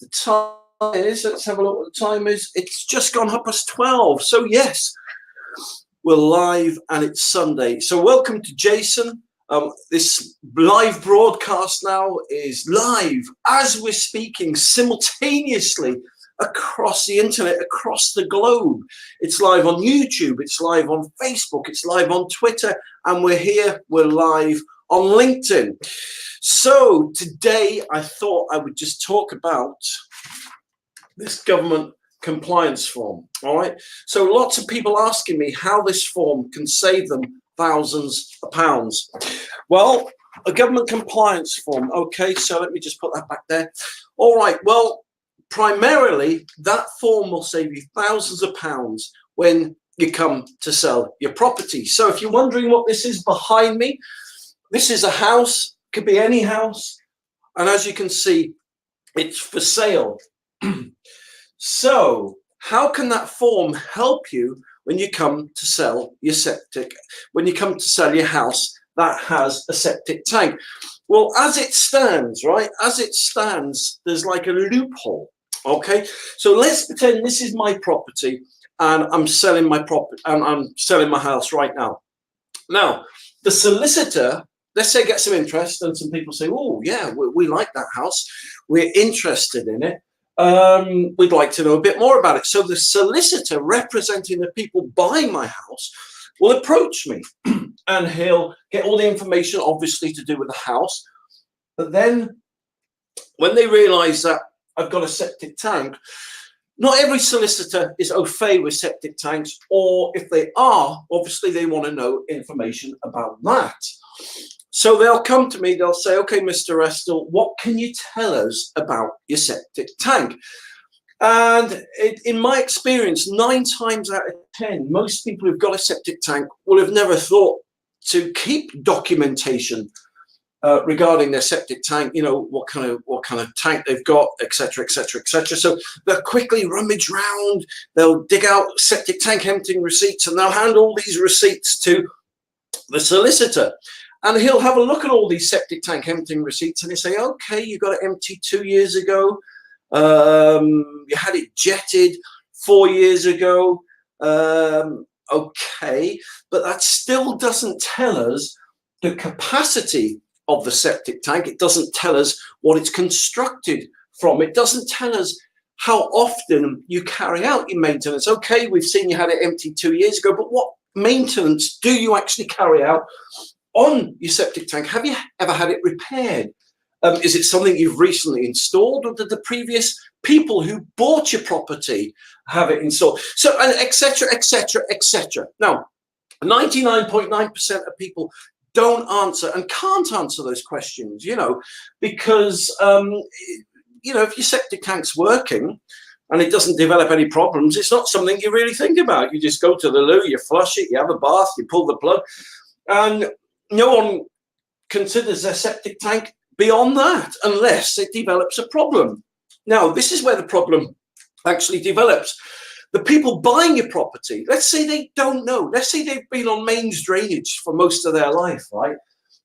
the time is, let's have a look what the time is. It's just gone 12:30. So yes, we're live and it's Sunday. So welcome to Jason. This live broadcast now is live as we're speaking simultaneously across the internet, across the globe. It's live on YouTube, it's live on Facebook, it's live on Twitter, and we're live on LinkedIn. So today I thought I would just talk about this government compliance form. All right. So lots of people asking me how this form can save them thousands of pounds. Well, a government compliance form. Okay, so let me just put that back there. All right. Well, primarily that form will save you thousands of pounds when you come to sell your property. So if you're wondering what this is behind me, this is a house, could be any house. And as you can see, it's for sale. So how can that form help you when you come to sell your septic, when you come to sell your house that has a septic tank? Well, as it stands, right, as it stands, there's like a loophole. Okay, so let's pretend this is my property and I'm selling my property and I'm selling my house right now. Now, the solicitor, let's say, get some interest, and some people say, oh yeah, we like that house, we're interested in it. We'd like to know a bit more about it. So the solicitor representing the people buying my house will approach me and he'll get all the information, obviously, to do with the house. But then when they realize that I've got a septic tank, not every solicitor is au fait with septic tanks, or if they are, obviously they want to know information about that. So they'll come to me, they'll say, okay, Mr. Restel, what can you tell us about your septic tank? And in my experience, 9 times out of 10, most people who've got a septic tank will have never thought to keep documentation regarding their septic tank, you know, what kind of tank they've got, etc., etc., etc. So they'll quickly rummage round, they'll dig out septic tank emptying receipts, and they'll hand all these receipts to the solicitor. And he'll have a look at all these septic tank emptying receipts and he'll say, okay, you got it emptied 2 years ago. You had it jetted 4 years ago. Okay, but that still doesn't tell us the capacity of the septic tank. It doesn't tell us what it's constructed from. It doesn't tell us how often you carry out your maintenance. Okay, we've seen you had it emptied 2 years ago, but what maintenance do you actually carry out on your septic tank? Have you ever had it repaired? Is it something you've recently installed, or did the previous people who bought your property have it installed? So, etc., etc., etc. Now, 99.9% of people don't answer and can't answer those questions, you know, because, you know, if your septic tank's working and it doesn't develop any problems, it's not something you really think about. You just go to the loo, you flush it, you have a bath, you pull the plug, and no one considers their septic tank beyond that unless it develops a problem. Now, this is where the problem actually develops. The people buying your property, let's say they don't know. Let's say they've been on mains drainage for most of their life, right?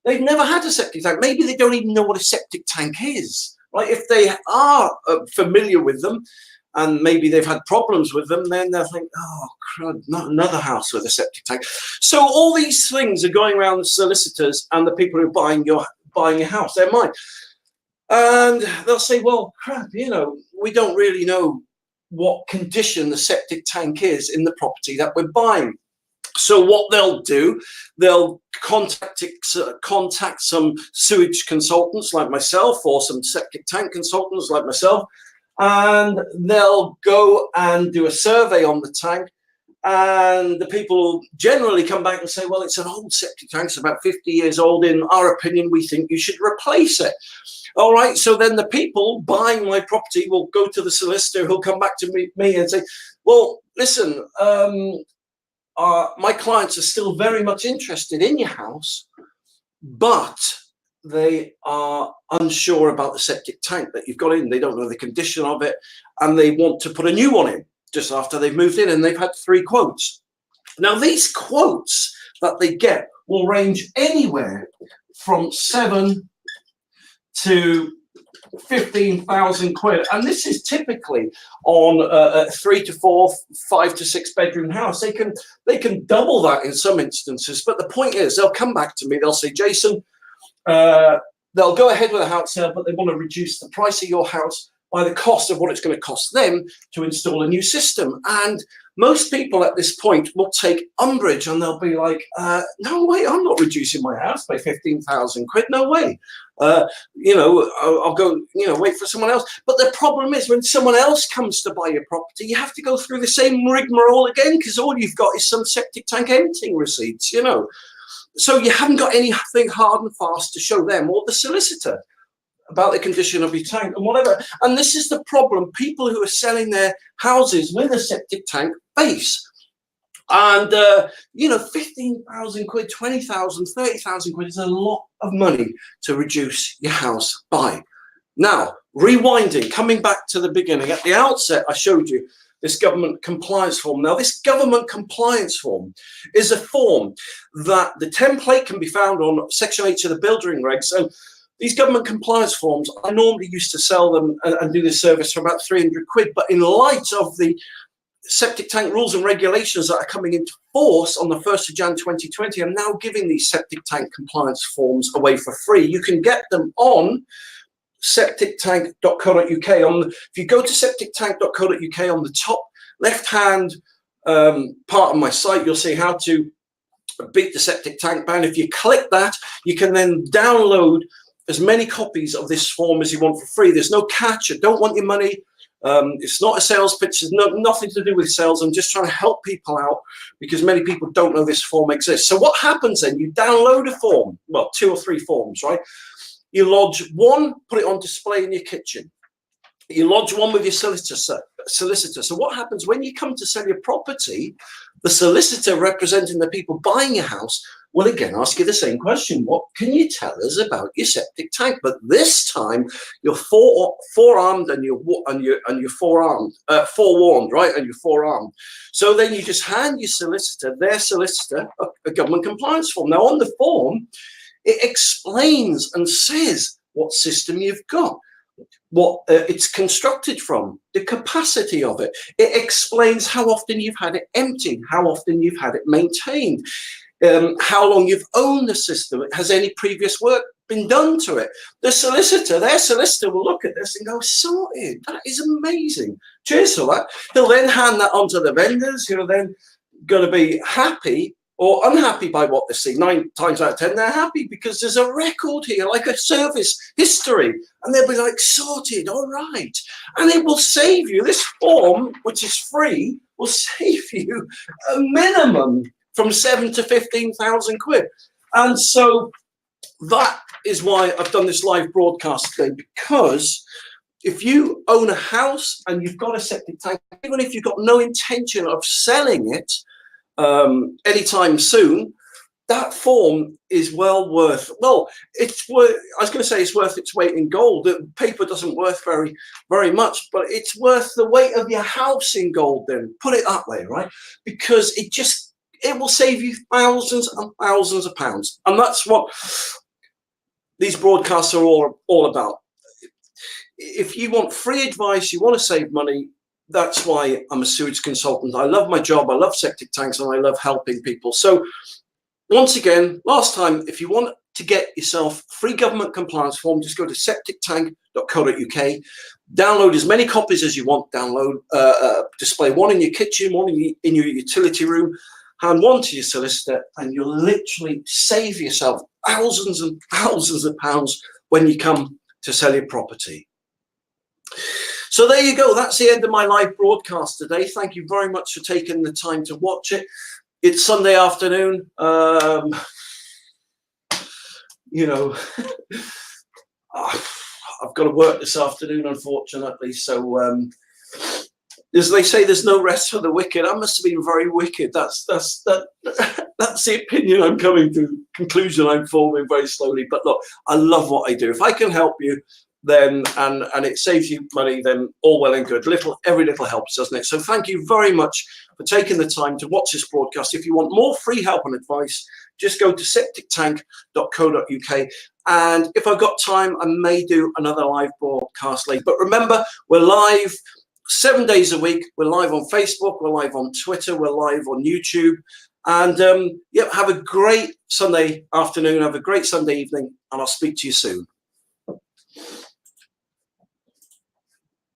They've never had a septic tank. Maybe they don't even know what a septic tank is, right? If they are familiar with them, and maybe they've had problems with them, then they'll think, oh, crud, not another house with a septic tank. So all these things are going around the solicitors and the people who are buying your house, their mind. And they'll say, well, crap, you know, we don't really know what condition the septic tank is in the property that we're buying. So what they'll do, they'll contact some sewage consultants like myself, or some septic tank consultants like myself, and they'll go and do a survey on the tank, and the people generally come back and say, well, it's an old septic tank, it's about 50 years old. In our opinion, we think you should replace it. All right, so then the people buying my property will go to the solicitor, who'll come back to me and say, well, listen, my clients are still very much interested in your house, but they are unsure about the septic tank that you've got in. They don't know the condition of it, and they want to put a new one in just after they've moved in, and they've had 3 quotes. Now, these quotes that they get will range anywhere from 7 to 15,000 quid, and this is typically on a 3 to 4, 5 to 6 bedroom house. They can double that in some instances, but the point is they'll come back to me, they'll say, Jason, they'll go ahead with a house sale, but they want to reduce the price of your house by the cost of what it's going to cost them to install a new system. And most people at this point will take umbrage, and they'll be like, no way, I'm not reducing my house by 15,000 quid, no way. I'll go, wait for someone else. But the problem is when someone else comes to buy your property, you have to go through the same rigmarole again, because all you've got is some septic tank emptying receipts, So you haven't got anything hard and fast to show them or the solicitor about the condition of your tank and whatever. And this is the problem. People who are selling their houses with a septic tank face. And, 15,000 quid, 20,000, 30,000 quid is a lot of money to reduce your house by. Now, rewinding, coming back to the beginning. At the outset, I showed you this government compliance form. Now, this government compliance form is a form that the template can be found on Section 8 of the building regs. And these government compliance forms, I normally used to sell them and do this service for about 300 quid. But in light of the septic tank rules and regulations that are coming into force on the 1st of Jan 2020, I'm now giving these septic tank compliance forms away for free. You can get them on septictank.co.uk. If you go to septictank.co.uk, on the top left-hand part of my site, you'll see how to beat the septic tank ban. If you click that, you can then download as many copies of this form as you want for free. There's no catch. I don't want your money. It's not a sales pitch. There's nothing to do with sales. I'm just trying to help people out because many people don't know this form exists. So what happens then? You download a form, well, 2 or 3 forms, right? You lodge one, put it on display in your kitchen. You lodge one with your solicitor. So what happens when you come to sell your property, the solicitor representing the people buying your house will again ask you the same question. What can you tell us about your septic tank? But this time you're forearmed and you're forewarned, right? And you're forearmed. So then you just hand their solicitor, a government compliance form. Now on the form, it explains and says what system you've got, what it's constructed from, the capacity of it. It explains how often you've had it emptied, how often you've had it maintained, how long you've owned the system. Has any previous work been done to it? Their solicitor will look at this and go, sorted, that is amazing. Cheers for that. They'll then hand that on to the vendors, who are then going to be happy or unhappy by what they see. 9 times out of 10, they're happy because there's a record here, like a service history. And they'll be like, sorted, all right. And it will save you, this form, which is free, will save you a minimum from 7 to 15,000 quid. And so that is why I've done this live broadcast today, because if you own a house and you've got a septic tank, even if you've got no intention of selling it, anytime soon, that form is well worth, it's worth, I was going to say it's worth its weight in gold. The paper doesn't worth very, very much, but it's worth the weight of your house in gold then, put it that way, right? Because it will save you thousands and thousands of pounds. And that's what these broadcasts are all about. If you want free advice, you want to save money, that's why I'm a sewage consultant. I love my job, I love septic tanks, and I love helping people. So once again, last time, if you want to get yourself free government compliance form, just go to septictank.co.uk, download as many copies as you want, display one in your kitchen, one in your utility room, hand one to your solicitor, and you'll literally save yourself thousands and thousands of pounds when you come to sell your property. So there you go. That's the end of my live broadcast today. Thank you very much for taking the time to watch it. It's Sunday afternoon. I've got to work this afternoon, unfortunately. So as they say, there's no rest for the wicked. I must have been very wicked. That's the opinion I'm coming to, conclusion I'm forming very slowly. But look, I love what I do. If I can help you, then and it saves you money, then all well and good. Every little helps, doesn't it? So thank you very much for taking the time to watch this broadcast. If you want more free help and advice, just go to septictank.co.uk. And if I've got time, I may do another live broadcast later. But remember, we're live 7 days a week. We're live on Facebook, we're live on Twitter, we're live on YouTube. And have a great Sunday afternoon, have a great Sunday evening, and I'll speak to you soon.